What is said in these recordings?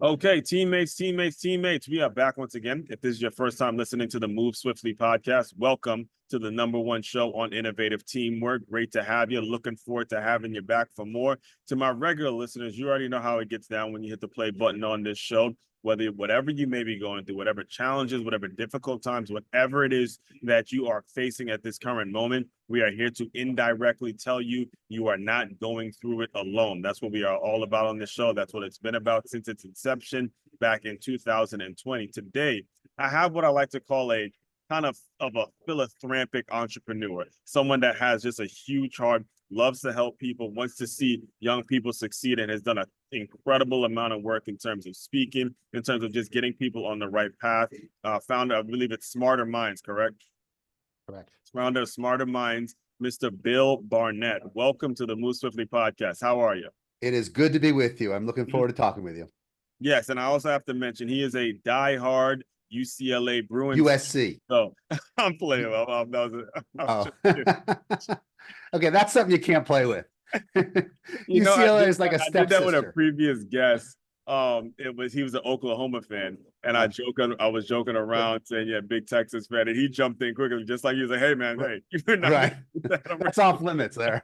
Okay, teammates, we are back once again. If this is your first time listening to the Move Swiftly podcast, welcome to the #1 show on innovative teamwork. Great to have you. Looking forward to having you back for more. To my regular listeners, you already know how it gets down when you hit the play button on this show. Whatever you may be going through, whatever challenges, whatever difficult times, whatever it is that you are facing at this current moment, we are here to indirectly tell you you are not going through it alone. That's what we are all about on this show. That's what it's been about since its inception back in 2020. Today, I have what I like to call a kind of a philanthropic entrepreneur, someone that has just a huge heart, loves to help people, wants to see young people succeed, and has done an incredible amount of work in terms of speaking, in terms of just getting people on the right path. Founder, I believe it's Smarter Minds, correct? Correct. Founder of Smarter Minds, Mr. Bill Barnett. Welcome to the Move Swiftly podcast. How are you? It is good to be with you. I'm looking forward to talking with you. Yes, and I also have to mention he is a diehard UCLA Bruins. USC. So I'm playing. Oh. Okay, that's something you can't play with. You UCLA know, is like a I did that with a stepsister. previous guest. He was an Oklahoma fan, and I was joking around saying, "Yeah, big Texas fan," and he jumped in quickly, just like he was like, "Hey, man, hey, you're not Right. That's off limits there."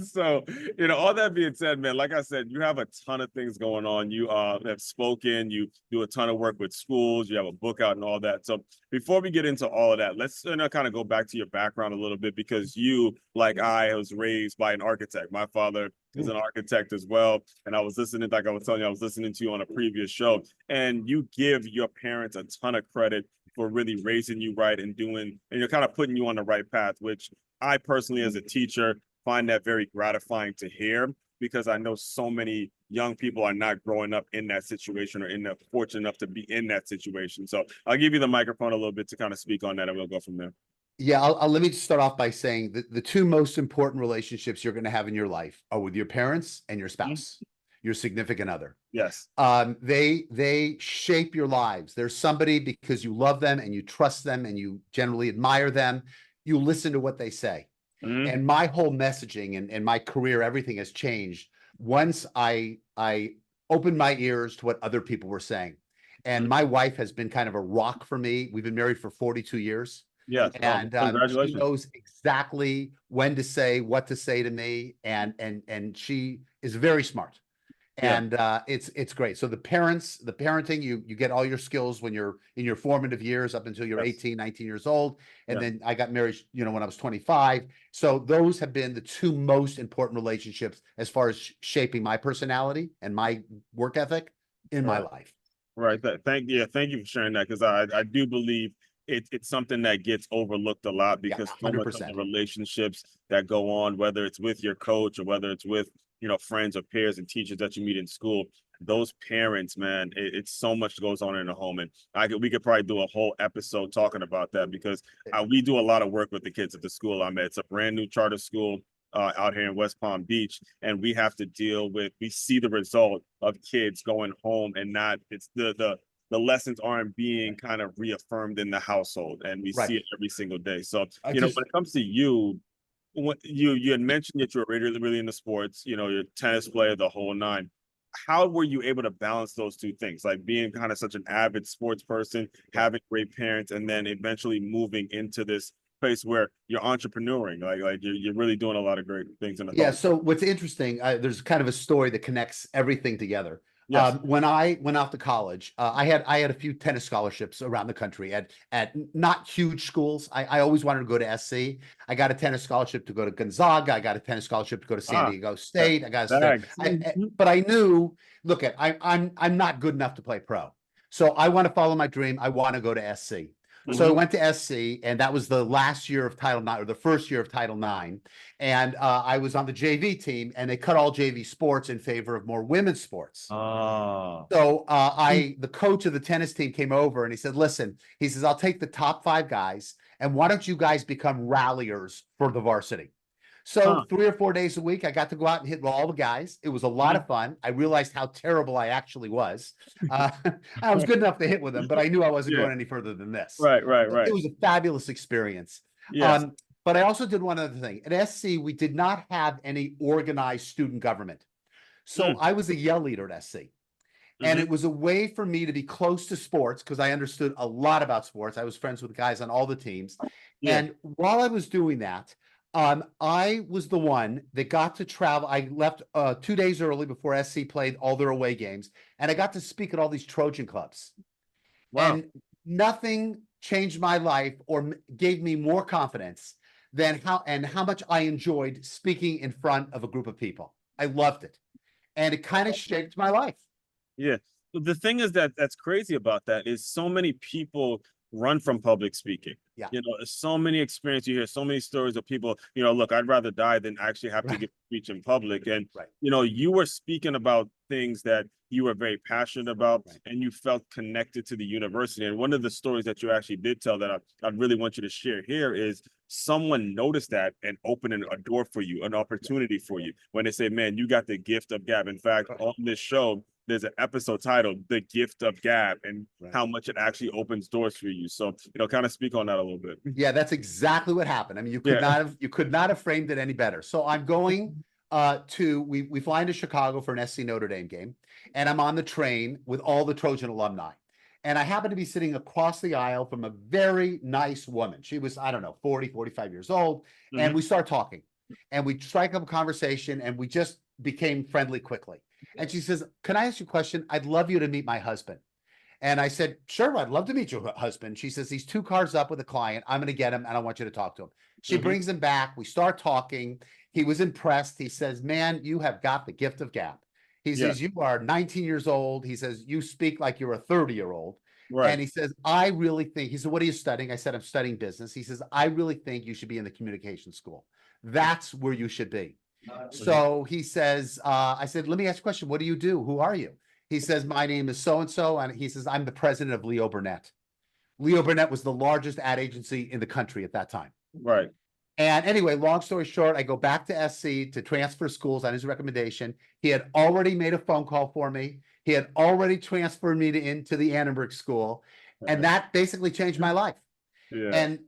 So, all that being said, man, like I said, you have a ton of things going on. You have spoken, you do a ton of work with schools, you have a book out and all that. So before we get into all of that, let's kind of go back to your background a little bit, because you, like I, was raised by an architect. My father is an architect as well. And I was listening, like I was telling you, I was listening to you on a previous show, and you give your parents a ton of credit for really raising you right and you're kind of putting you on the right path, which I personally, as a teacher, find that very gratifying to hear, because I know so many young people are not growing up in that situation, or fortunate enough to be in that situation. So I'll give you the microphone a little bit to kind of speak on that, and we'll go from there. Yeah, let me just start off by saying that the two most important relationships you're going to have in your life are with your parents and your spouse, your significant other. Yes. They shape your lives. There's somebody, because you love them and you trust them and you generally admire them, you listen to what they say. And my whole messaging and my career, everything has changed once I opened my ears to what other people were saying. And my wife has been kind of a rock for me. We've been married for 42 years. Yes. And Congratulations. she knows exactly when to say what to say to me, and she is very smart. And it's great. So the parenting, you get all your skills when you're in your formative years up until you're 18, 19 years old. And then I got married, when I was 25. So those have been the two most important relationships as far as shaping my personality and my work ethic in my life. Right. Thank you for sharing that, because I do believe it's something that gets overlooked a lot, because so much of the relationships that go on, whether it's with your coach or whether it's with friends or peers and teachers that you meet in school, those parents, man, it's so much goes on in the home. And we could probably do a whole episode talking about that, because we do a lot of work with the kids at the school I'm at. It's a brand new charter school out here in West Palm Beach, and we have to we see the result of kids going home and it's the lessons aren't being kind of reaffirmed in the household, and we see it every single day. So, when it comes to you, you had mentioned that you're really into sports, you're a tennis player, the whole nine. How were you able to balance those two things, like being kind of such an avid sports person, having great parents, and then eventually moving into this place where you're entrepreneuring, like you're really doing a lot of great things in the So what's interesting, there's kind of a story that connects everything together. Yes. When I went off to college, I had a few tennis scholarships around the country at not huge schools. I always wanted to go to SC. I got a tennis scholarship to go to Gonzaga. I got a tennis scholarship to go to San Diego State. But I knew, I'm not good enough to play pro. So I want to follow my dream. I want to go to SC. So I went to SC, and that was the last year of Title IX, or the first year of Title IX. And I was on the JV team, and they cut all JV sports in favor of more women's sports. So the coach of the tennis team came over, and he said, listen, he says, I'll take the top 5 guys, and why don't you guys become ralliers for the varsity? So 3 or 4 days a week, I got to go out and hit with all the guys. It was a lot of fun. I realized how terrible I actually was. I was good enough to hit with them, but I knew I wasn't going any further than this. Right. It was a fabulous experience. Yes. But I also did one other thing. At SC, we did not have any organized student government. So I was a yell leader at SC. And it was a way for me to be close to sports because I understood a lot about sports. I was friends with guys on all the teams. Yeah. And while I was doing that, I was the one that got to travel. I left 2 days early before SC played all their away games, and I got to speak at all these Trojan clubs. Wow. And nothing changed my life or gave me more confidence than how much I enjoyed speaking in front of a group of people. I loved it, and it kind of shaped my life. Yeah. The thing is that's crazy about that is so many people run from public speaking. Yeah. You know, so many experiences, you hear so many stories of people, you know, look, I'd rather die than actually have to give a speech in public. And, you know, you were speaking about things that you were very passionate about and you felt connected to the university. And one of the stories that you actually did tell that I really want you to share here is someone noticed that and opened a door for you, an opportunity for you when they say, man, you got the gift of gab. In fact, on this show, there's an episode titled The Gift of Gab and how much it actually opens doors for you. So, you know, kind of speak on that a little bit. Yeah, that's exactly what happened. I mean, you could not have framed it any better. So I'm going we fly into Chicago for an SC Notre Dame game, and I'm on the train with all the Trojan alumni. And I happen to be sitting across the aisle from a very nice woman. She was, I don't know, 40, 45 years old. And we start talking and we strike up a conversation and we just became friendly quickly. And she says, can I ask you a question? I'd love you to meet my husband. And I said, sure, I'd love to meet your husband. She says, he's 2 cars up with a client. I'm going to get him and I want you to talk to him. She brings him back. We start talking. He was impressed. He says, man, you have got the gift of gab. He says, you are 19 years old. He says, you speak like you're a 30-year-old. And he says, I really think, he said, what are you studying? I said, I'm studying business. He says, I really think you should be in the communication school. That's where you should be. So he says, I said, let me ask you a question. What do you do? Who are you? He says, my name is so-and-so. And he says, I'm the president of Leo Burnett. Leo Burnett was the largest ad agency in the country at that time. Right. And anyway, long story short, I go back to SC to transfer schools on his recommendation. He had already made a phone call for me. He had already transferred me into the Annenberg School. And that basically changed my life. Yeah. And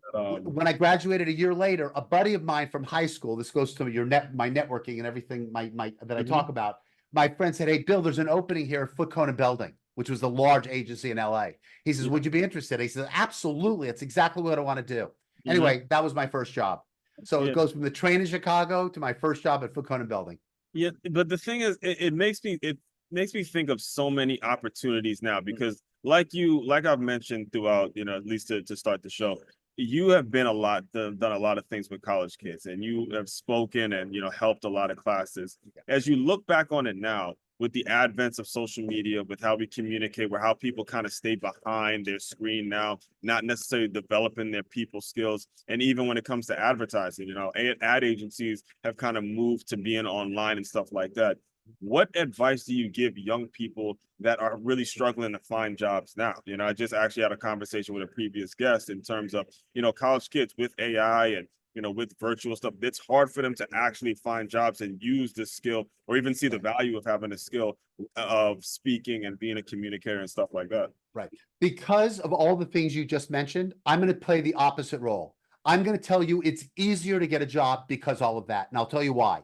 when I graduated a year later, a buddy of mine from high school, this goes to my networking and everything that I talk about. My friend said, hey, Bill, there's an opening here at Foot Cone & Belding, which was the large agency in LA. He says, would you be interested? He says, absolutely. It's exactly what I want to do. Anyway, that was my first job. So it goes from the train in Chicago to my first job at Foot Cone & Belding. Yeah, but the thing is, it makes me think of so many opportunities now because like I've mentioned throughout, you know, at least to start the show, you have been done a lot of things with college kids and you have spoken and, you know, helped a lot of classes. As you look back on it now, with the advent of social media, with how we communicate, where how people kind of stay behind their screen now, not necessarily developing their people skills. And even when it comes to advertising, you know, ad agencies have kind of moved to being online and stuff like that. What advice do you give young people that are really struggling to find jobs now? You know, I just actually had a conversation with a previous guest in terms of, you know, college kids with AI and, you know, with virtual stuff, it's hard for them to actually find jobs and use this skill or even see the value of having a skill of speaking and being a communicator and stuff like that. Right. Because of all the things you just mentioned, I'm going to play the opposite role. I'm going to tell you it's easier to get a job because all of that. And I'll tell you why.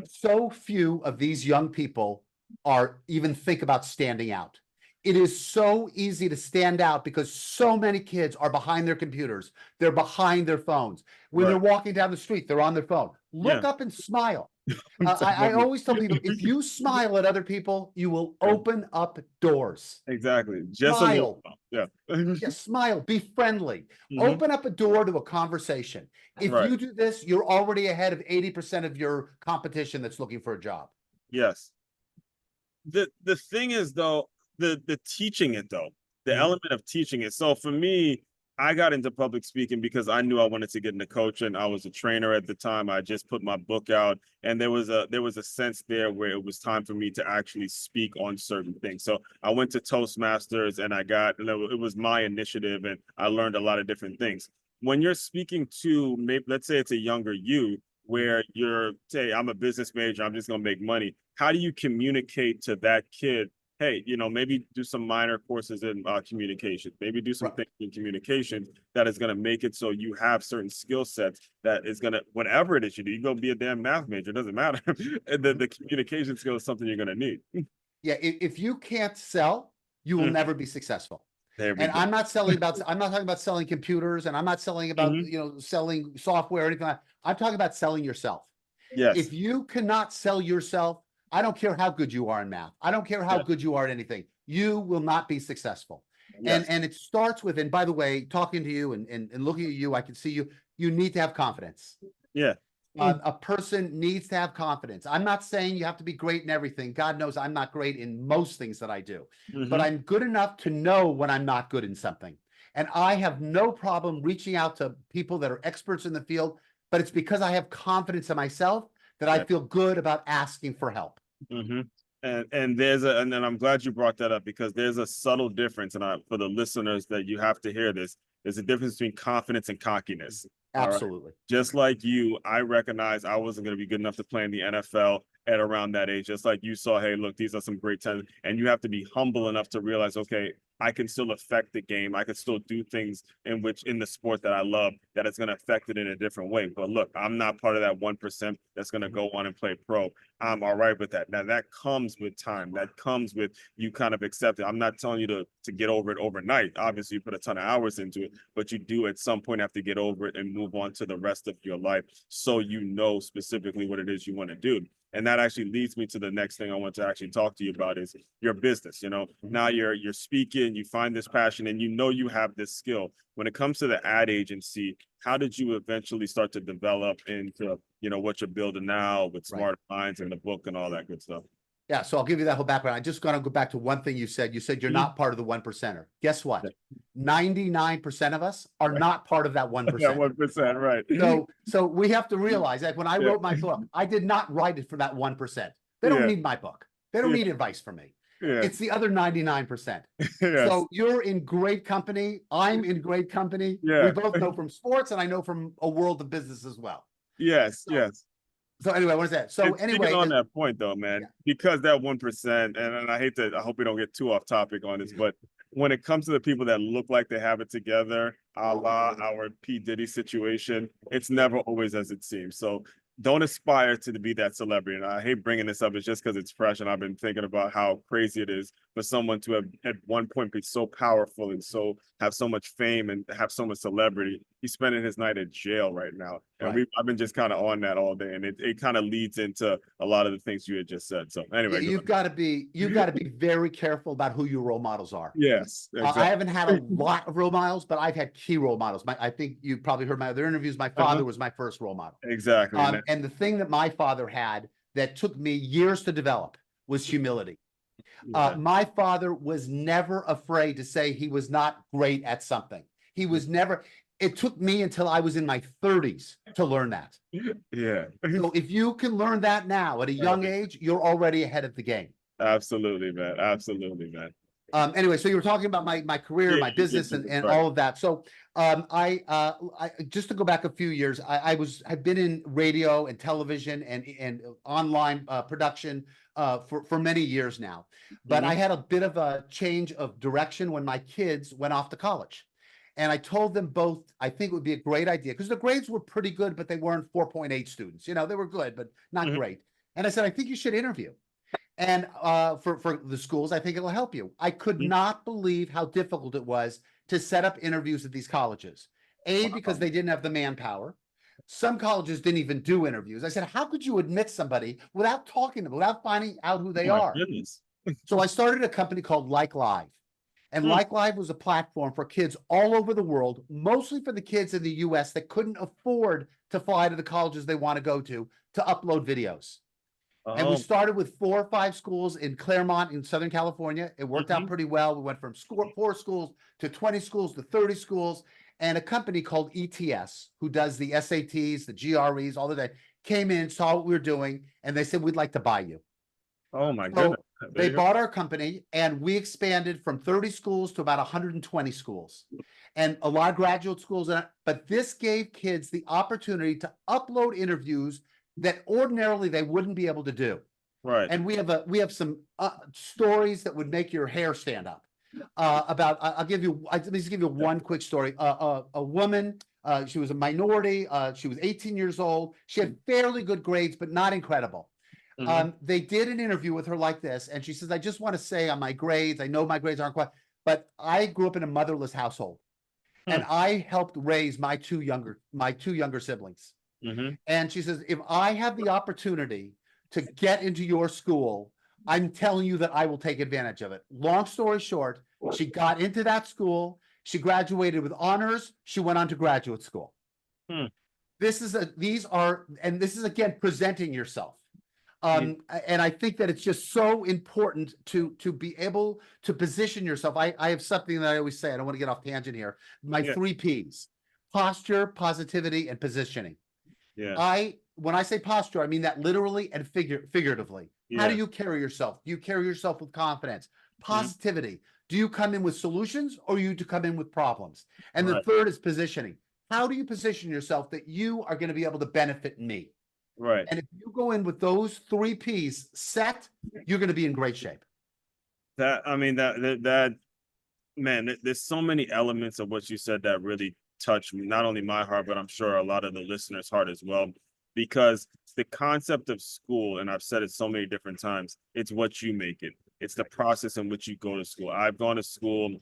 So few of these young people even think about standing out. It is so easy to stand out because so many kids are behind their computers. They're behind their phones. When they're walking down the street, they're on their phone. Look up and smile. I always tell people, if you smile at other people, you will open up doors. Exactly. Just smile. Yeah. Smile. Be friendly. Open up a door to a conversation. If you do this, you're already ahead of 80% of your competition that's looking for a job. Yes. The thing is, though, the teaching it, though, the element of teaching it. So for me, I got into public speaking because I knew I wanted to get into coaching. I was a trainer at the time. I just put my book out, and there was a sense there where it was time for me to actually speak on certain things. So I went to Toastmasters, and it was my initiative, and I learned a lot of different things. When you're speaking to, maybe, let's say it's a younger you, where say, I'm a business major, I'm just gonna make money. How do you communicate to that kid? Hey, you know, maybe do some minor courses in communication, maybe do some things in communication that is going to make it so you have certain skill sets that is going to, whatever it is you do, you go be a damn math major, it doesn't matter. The communication skill is something you're going to need. Yeah, if you can't sell, you will never be successful. There we And go. I'm not talking about selling computers, and I'm not selling about, selling software or anything like that. I'm talking about selling yourself. Yes. If you cannot sell yourself, I don't care how good you are in math. I don't care how good you are at anything. You will not be successful. Yes. And it starts with, and by the way, talking to you and looking at you, I can see you need to have confidence. Yeah. A person needs to have confidence. I'm not saying you have to be great in everything. God knows I'm not great in most things that I do, but I'm good enough to know when I'm not good in something. And I have no problem reaching out to people that are experts in the field, but it's because I have confidence in myself that I feel good about asking for help. And then I'm glad you brought that up, because there's a subtle difference, and for the listeners that you have to hear this, there's a difference between confidence and cockiness. Absolutely. Just like you, I recognize I wasn't going to be good enough to play in the NFL at around that age. Just like you saw, hey, look, these are some great talent, and you have to be humble enough to realize, okay, I can still affect the game. I can still do things in the sport that I love, that it's going to affect it in a different way. But look, I'm not part of that 1% that's going to go on and play pro. I'm all right with that. Now that comes with time. That comes with you kind of accepting. I'm not telling you to get over it overnight. Obviously, you put a ton of hours into it, but you do at some point have to get over it and move on to the rest of your life, so you know specifically what it is you want to do. And that actually leads me to the next thing I want to actually talk to you about is your business. Now you're speaking, you find this passion, and you have this skill. When it comes to the ad agency, how did you eventually start to develop into, what you're building now with Smart Minds and the book and all that good stuff? Yeah, so I'll give you that whole background. I just got to go back to one thing you said. You said you're not part of the 1%er. Guess what? 99% of us are not part of that 1%. Yeah, 1%, right. So we have to realize that when I wrote my book, I did not write it for that 1%. They don't need my book. They don't need advice from me. It's the other 99%. So you're in great company. I'm in great company. We both know from sports, and I know from a world of business as well. Yes. So anyway, what is that? So anyway, on that point though, man, because that 1%, and I hope we don't get too off topic on this, but when it comes to the people that look like they have it together, a la our P. Diddy situation, it's never always as it seems. So don't aspire to be that celebrity. And I hate bringing this up. It's just because it's fresh, and I've been thinking about how crazy it is for someone to have at one point be so powerful and have so much fame and have so much celebrity. He's spending his night in jail right now. And I've been just kind of on that all day. And it kind of leads into a lot of the things you had just said. So anyway. You've got to be very careful about who your role models are. Yes. Exactly. I haven't had a lot of role models, but I've had key role models. I think you probably heard my other interviews. My father was my first role model. Exactly. And the thing that my father had that took me years to develop was humility. My father was never afraid to say he was not great at something. He was never. It took me until I was in my 30s to learn that. Yeah. So if you can learn that now at a young age, you're already ahead of the game. Absolutely, man. Absolutely, man. Anyway, so you were talking about my career, my business, and all of that. So I just to go back a few years, I've been in radio and television and online production for many years now. But I had a bit of a change of direction when my kids went off to college. And I told them both, I think it would be a great idea, because the grades were pretty good, but they weren't 4.8 students. They were good, but not great. And I said, I think you should interview. And for the schools, I think it'll help you. I could not believe how difficult it was to set up interviews at these colleges. Because they didn't have the manpower. Some colleges didn't even do interviews. I said, how could you admit somebody without talking to them, without finding out who they are? So I started a company called Like Live. And Like Live was a platform for kids all over the world, mostly for the kids in the US that couldn't afford to fly to the colleges they want to go to upload videos. And we started with 4 or 5 schools in Claremont in Southern California. It worked out pretty well. We went from 4 schools to 20 schools to 30 schools. And a company called ETS, who does the SATs, the GREs, all of that, came in, saw what we were doing, and they said, we'd like to buy you. Oh, my goodness. They bought our company, and we expanded from 30 schools to about 120 schools, and a lot of graduate schools. But this gave kids the opportunity to upload interviews that ordinarily they wouldn't be able to do. Right. And we have some stories that would make your hair stand up. Let me just give you one quick story. A woman, she was a minority. She was 18 years old. She had fairly good grades, but not incredible. They did an interview with her like this, and she says, I just want to say on my grades, I know my grades aren't quite, but I grew up in a motherless household, and I helped raise my two younger siblings. And she says, if I have the opportunity to get into your school, I'm telling you that I will take advantage of it. Long story short, she got into that school. She graduated with honors. She went on to graduate school. This is again, presenting yourself. And I think that it's just so important to be able to position yourself. I have something that I always say, I don't want to get off tangent here. My 3 Ps: posture, positivity, and positioning. When I say posture, I mean that literally and figuratively. How do you carry yourself? Do you carry yourself with confidence? Positivity. Do you come in with solutions, or you to come in with problems? And the third is positioning. How do you position yourself that you are going to be able to benefit me? Right. And if you go in with those 3 Ps set, you're going to be in great shape. Man, there's so many elements of what you said that really touched me, not only my heart, but I'm sure a lot of the listeners' heart as well. Because the concept of school, and I've said it so many different times, it's what you make it. It's the process in which you go to school. I've gone to school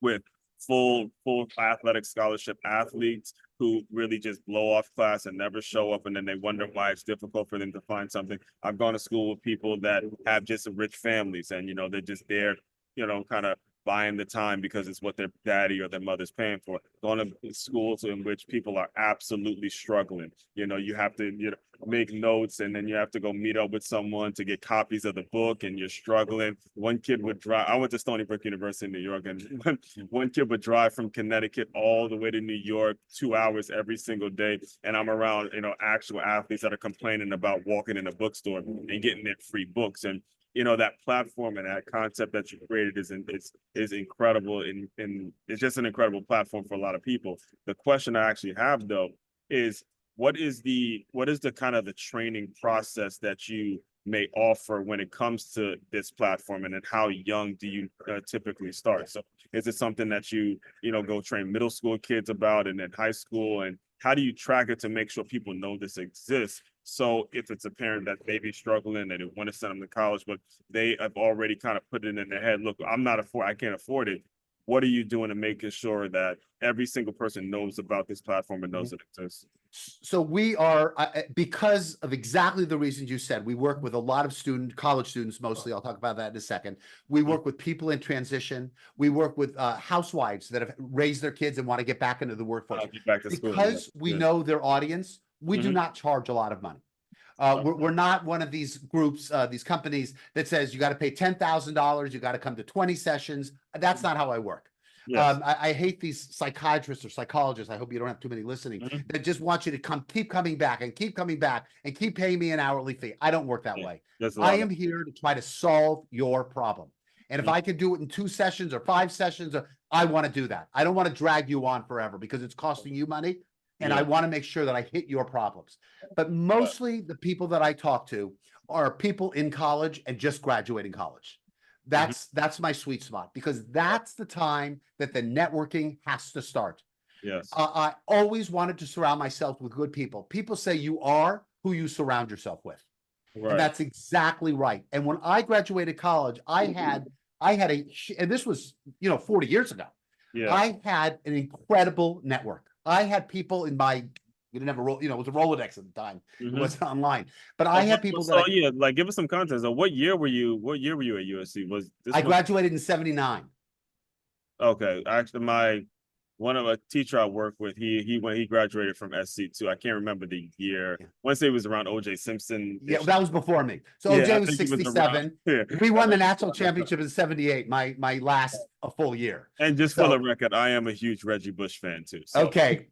with full athletic scholarship athletes who really just blow off class and never show up, and then they wonder why it's difficult for them to find something. I've gone to school with people that have just rich families, and they're just there, kind of buying the time because it's what their daddy or their mother's paying for. Going to schools in which people are absolutely struggling. You have to make notes, and then you have to go meet up with someone to get copies of the book, and you're struggling. One kid would drive. I went to Stony Brook University in New York, and one kid would drive from Connecticut all the way to New York, 2 hours every single day. And I'm around, actual athletes that are complaining about walking in a bookstore and getting their free books. And that platform and that concept that you created is incredible, and it's just an incredible platform for a lot of people. The question I actually have, though, is what is the kind of the training process that you may offer when it comes to this platform, and then how young do you typically start? So is it something that you go train middle school kids about, and then high school, and how do you track it to make sure people know this exists? So if it's a parent that may be struggling, they want to send them to college, but they have already kind of put it in their head, look, I can't afford it. What are you doing to make sure that every single person knows about this platform and knows it exists? So we are, because of exactly the reasons you said, we work with a lot of college students mostly. I'll talk about that in a second. We work with people in transition. We work with housewives that have raised their kids and want to get back into the workforce. Because we know their audience, we do not charge a lot of money. We're not one of these groups, these companies that says you got to pay $10,000, you got to come to 20 sessions. That's not how I work. I hate these psychiatrists or psychologists. I hope you don't have too many listening that just want you to keep coming back and keep coming back and keep paying me an hourly fee. I don't work that way. I am here to try to solve your problem. And if I can do it in 2 sessions or 5 sessions, I want to do that. I don't want to drag you on forever because it's costing you money. And I want to make sure that I hit your problems. But mostly the people that I talk to are people in college and just graduating college. That's my sweet spot, because that's the time that the networking has to start. I always wanted to surround myself with good people. People say you are who you surround yourself with. And that's exactly right. And when I graduated college, I had and this was 40 years ago. I had an incredible network. I had people in my, we didn't have a it was a Rolodex at the time. It wasn't online, but I had people like, give us some context. What year were you at USC? I graduated in 79. Okay. Actually, one of a teacher I work with, when he graduated from SC2, I can't remember the year. I want to say it was around OJ Simpson. Yeah, that was before me. So OJ was 67. We won the national championship in 78, my last full year. And just for the record, I am a huge Reggie Bush fan too. So. Okay.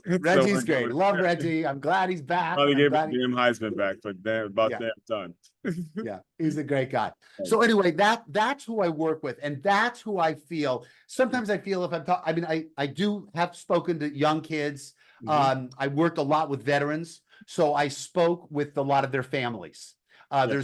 Reggie's great. Love Reggie. I'm glad he's back. Probably gave him Heisman back, but about damn time. Yeah, he's a great guy. So anyway, that's who I work with, and that's who I feel. Sometimes I feel if I'm talking, I do have spoken to young kids. I worked a lot with veterans, so I spoke with a lot of their families.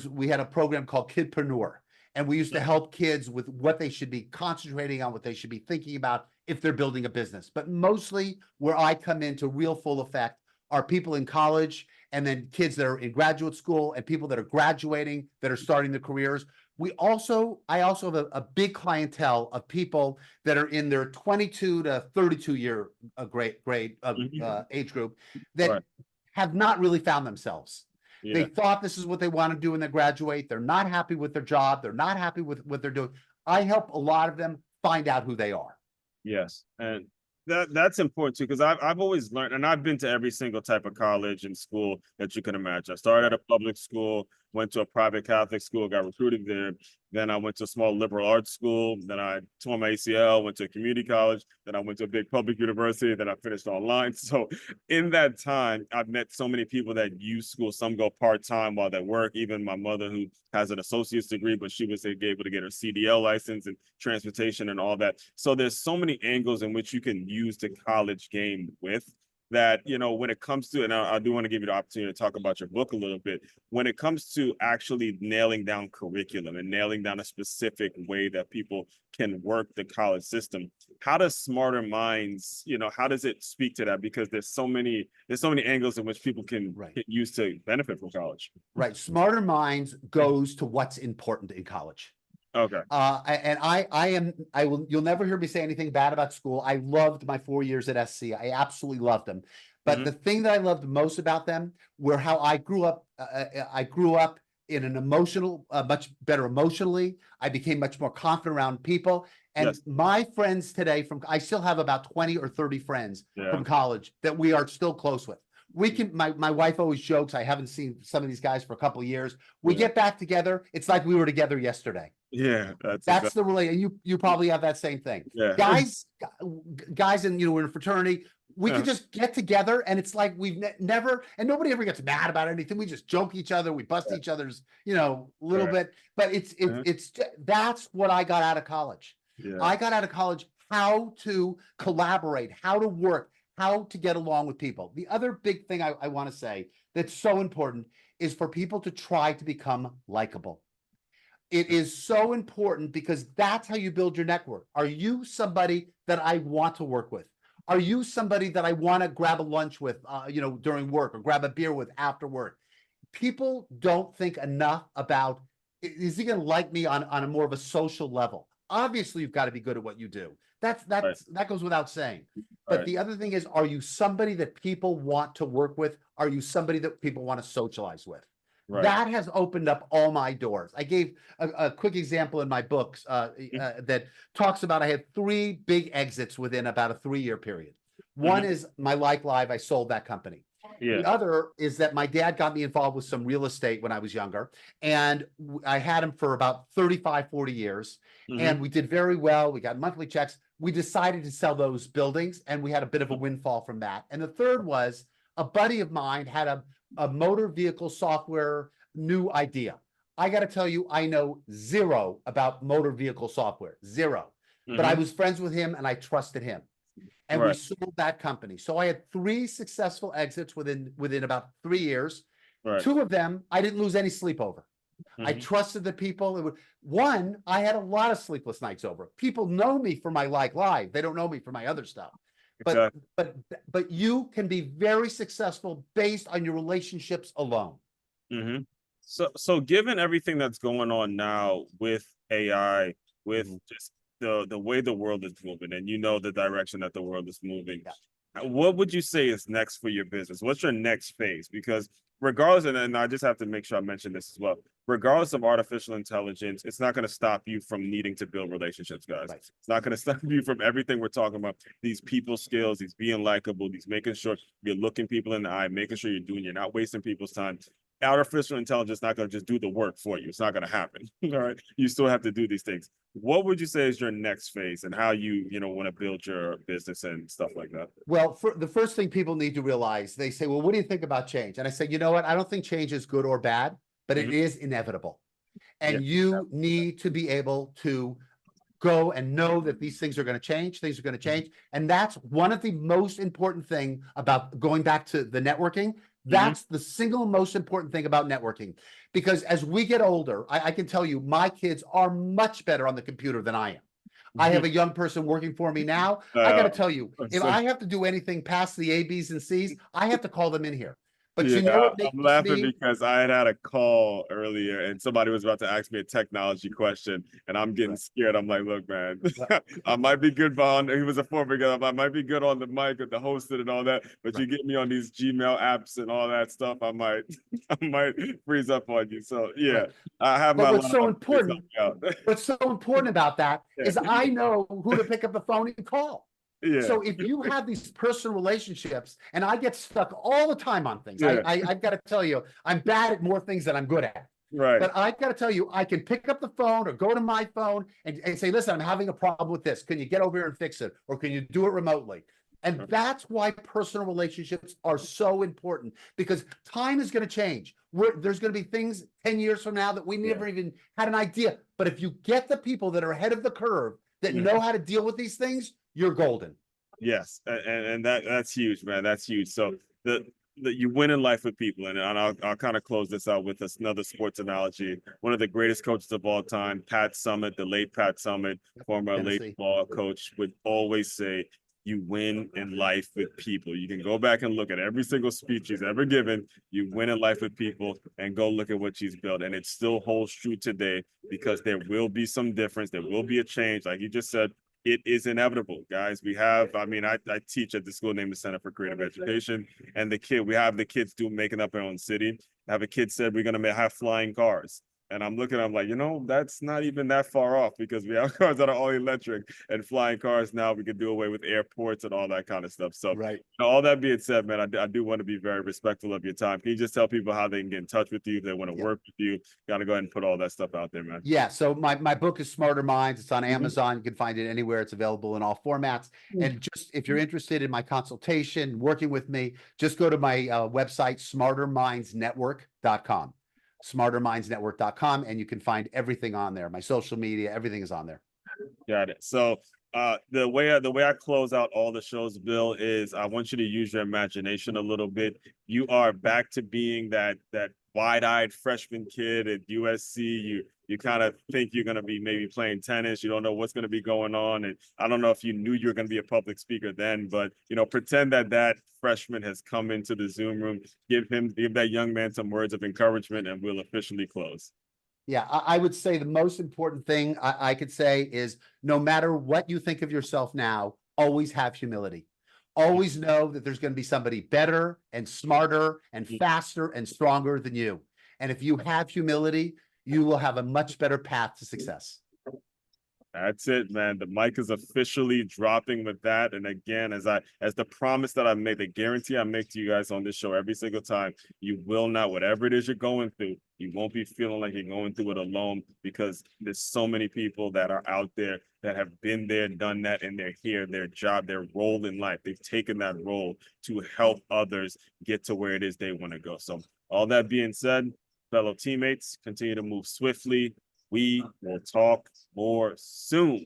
We had a program called Kidpreneur, and we used to help kids with what they should be concentrating on, what they should be thinking about if they're building a business. But mostly where I come into real full effect are people in college, and then kids that are in graduate school, and people that are graduating, that are starting their careers. I also have a big clientele of people that are in their 22 to 32 year age group that Right. have not really found themselves. They Yeah. thought this is what they want to do when they graduate. They're not happy with their job. They're not happy with what they're doing. I help a lot of them find out who they are. Yes. And that's important too, because I've always learned, and I've been to every single type of college and school that you can imagine. I started at a public school, went to a private Catholic school, got recruited there. Then I went to a small liberal arts school. Then I tore my ACL, went to a community college. Then I went to a big public university. Then I finished online. So in that time, I've met so many people that use school. Some go part-time while they work. Even my mother, who has an associate's degree, but she was able to get her CDL license and transportation and all that. So there's so many angles in which you can use the college game with that, when it comes to, and I do want to give you the opportunity to talk about your book a little bit, when it comes to actually nailing down curriculum and nailing down a specific way that people can work the college system, how does Smarter Minds, how does it speak to that? Because there's so many angles in which people can use to benefit from college. Right. Smarter Minds goes to what's important in college. Okay. You'll never hear me say anything bad about school. I loved my 4 years at SC. I absolutely loved them. But the thing that I loved most about them were how I grew up. I grew up in an much better emotionally. I became much more confident around people. And my friends today I still have about 20 or 30 friends from college that we are still close with. My wife always jokes, I haven't seen some of these guys for a couple of years. We get back together. It's like we were together yesterday. Yeah, that's the relation. And you probably have that same thing. Yeah. Guys, and we're in a fraternity. We can just get together, and it's like we've never, and nobody ever gets mad about anything. We just joke each other. We bust each other's, little bit. But that's what I got out of college. Yeah. I got out of college how to collaborate, how to work, how to get along with people. The other big thing I want to say that's so important is for people to try to become likable. It is so important because that's how you build your network. Are you somebody that I want to work with? Are you somebody that I want to grab a lunch with, during work, or grab a beer with after work? People don't think enough about, is he going to like me on a more of a social level? Obviously, you've got to be good at what you do. That goes without saying. But the other thing is, are you somebody that people want to work with? Are you somebody that people want to socialize with? Right. That has opened up all my doors. I gave a quick example in my books that talks about, I had 3 big exits within about a 3-year period. One is my Like Live, I sold that company. The other is that my dad got me involved with some real estate when I was younger, and I had him for about 35, 40 years, and we did very well. We got monthly checks. We decided to sell those buildings, and we had a bit of a windfall from that. And the third was a buddy of mine had a motor vehicle software new idea. I got to tell you, I know zero about motor vehicle software, zero. But I was friends with him and I trusted him. And we sold that company. So I had 3 successful exits within about 3 years. 2 of them, I didn't lose any sleep over. I trusted the people. One, I had a lot of sleepless nights over. People know me for my Like Live. They don't know me for my other stuff. But you can be very successful based on your relationships alone. So given everything that's going on now with AI, with just the way the world is moving, and the direction that the world is moving, what would you say is next for your business? What's your next phase? Because regardless, and I just have to make sure I mention this as well, regardless of artificial intelligence, it's not going to stop you from needing to build relationships, guys. It's not going to stop you from everything we're talking about, these people skills, these being likable, these making sure you're looking people in the eye, making sure you're not wasting people's time. Artificial intelligence is not going to just do the work for you. It's not going to happen. All right. You still have to do these things. What would you say is your next phase, and how you want to build your business and stuff like that? Well, the first thing people need to realize, they say, well, what do you think about change? And I say, you know what? I don't think change is good or bad, but it is inevitable. And you need to be able to go and know that these things are going to change. Things are going to change. And that's one of the most important thing about going back to the networking. That's the single most important thing about networking, because as we get older, I can tell you, my kids are much better on the computer than I am. I have a young person working for me now. I got to tell you, if I have to do anything past the A, B's, and C's, I have to call them in here. But you know what makes I'm laughing me because I had a call earlier and somebody was about to ask me a technology question and I'm getting scared. I'm like, look, man, I might be good on, he was a former guy, I might be good on the mic with the hosting and all that, but you get me on these Gmail apps and all that stuff, I might freeze up on you. So yeah, I have but my what's so important, out. what's so important about that is I know who to pick up the phone and call. Yeah. So if you have these personal relationships, and I get stuck all the time on things, I've got to tell you, I'm bad at more things than I'm good at. Right. But I've got to tell you, I can pick up the phone or go to my phone and say, listen, I'm having a problem with this. Can you get over here and fix it? Or can you do it remotely? And that's why personal relationships are so important, because time is going to change. There's going to be things 10 years from now that we never even had an idea. But if you get the people that are ahead of the curve that know how to deal with these things, you're golden. Yes, and that's huge, man. That's huge. So the you win in life with people, and I'll kind of close this out with another sports analogy. One of the greatest coaches of all time, Pat Summitt, the late Pat Summitt, former late ball coach, would always say, you win in life with people. You can go back and look at every single speech he's ever given. You win in life with people, and go look at what she's built. And it still holds true today, because there will be some difference. There will be a change. Like you just said, it is inevitable, guys. We have, I mean, I teach at the school named the Center for Creative Education, and we have the kids making up their own city. I have a kid said we're going to have flying cars. And I'm looking, I'm like, that's not even that far off, because we have cars that are all electric and flying cars now. We can do away with airports and all that kind of stuff. So all that being said, man, I do want to be very respectful of your time. Can you just tell people how they can get in touch with you if they want to work with you? Got to go ahead and put all that stuff out there, man. Yeah. So my book is Smarter Minds. It's on Amazon. You can find it anywhere. It's available in all formats. And just if you're interested in my consultation, working with me, just go to my website, smartermindsnetwork.com. smartermindsnetwork.com, and you can find everything on there. My social media, everything is on there. Got it. So the way I close out all the shows, Bill, is I want you to use your imagination a little bit. You are back to being that wide-eyed freshman kid at USC. You kind of think you're going to be maybe playing tennis. You don't know what's going to be going on. And I don't know if you knew you were going to be a public speaker then, but, pretend that freshman has come into the Zoom room. Give that young man some words of encouragement, and we'll officially close. Yeah, I would say the most important thing I could say is, no matter what you think of yourself now, always have humility. Always know that there's going to be somebody better and smarter and faster and stronger than you. And if you have humility, you will have a much better path to success. That's it, man. The mic is officially dropping with that. And again, as the promise that I made, the guarantee I make to you guys on this show every single time, you will not, whatever it is you're going through, you won't be feeling like you're going through it alone, because there's so many people that are out there that have been there, done that, and they're here, their job, their role in life. They've taken that role to help others get to where it is they want to go. So all that being said, fellow teammates, continue to move swiftly. We will talk more soon.